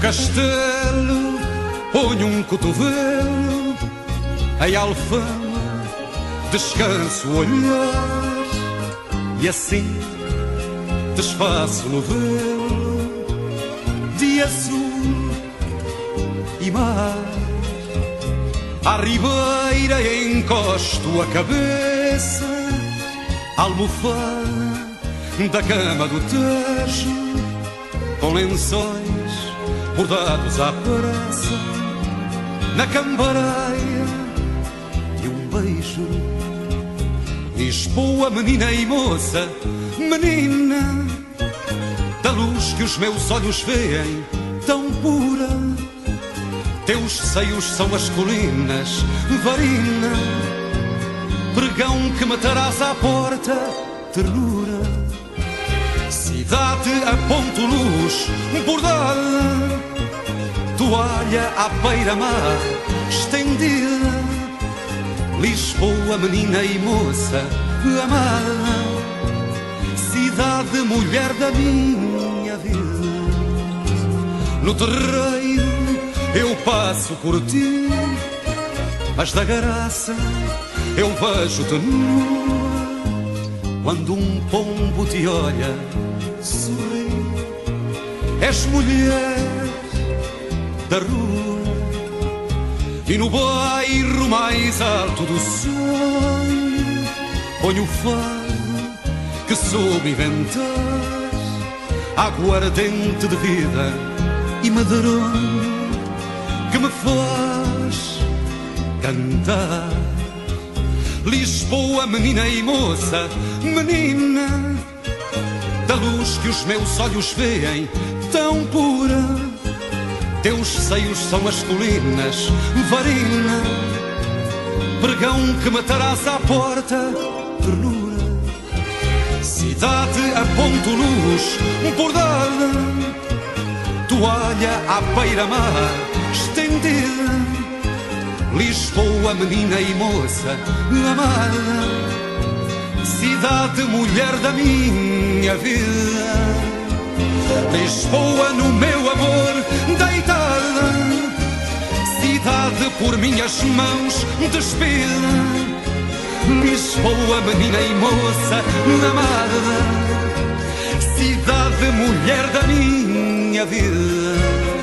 castelo ponho um cotovelo, em Alfama descanso o olhar, e assim desfaço no velo de azul e mar. À ribeira encosto a cabeça, almofada da cama do Tejo, com lençóis bordados à pressa, na cambareia de um beijo. Lisboa, menina e moça, menina da luz que os meus olhos veem, tão pura. Teus seios são as colinas, varina, pregão que matarás à porta, ternura. Cidade a ponto luz bordada, toalha à beira-mar estendida. Lisboa, menina e moça amada, cidade, mulher da minha vida. No terreiro eu passo por ti, mas da graça eu vejo-te nua. Quando um pombo te olha, sorri, és mulher da rua. E no bairro mais alto do sonho ponho o fado que soube inventar, aguardente de vida e medronho que me faz cantar. Lisboa, menina e moça, menina da luz que os meus olhos veem, tão pura. Teus seios são as colinas, varina, pregão que matarás à porta, ternura. Cidade a ponto luz bordada, toalha à beira-mar estendida. Lisboa, menina e moça amada, cidade, mulher da minha vida. Lisboa, no meu amor deitada, cidade por minhas mãos despida. Lisboa, menina e moça amada, cidade, mulher da minha vida.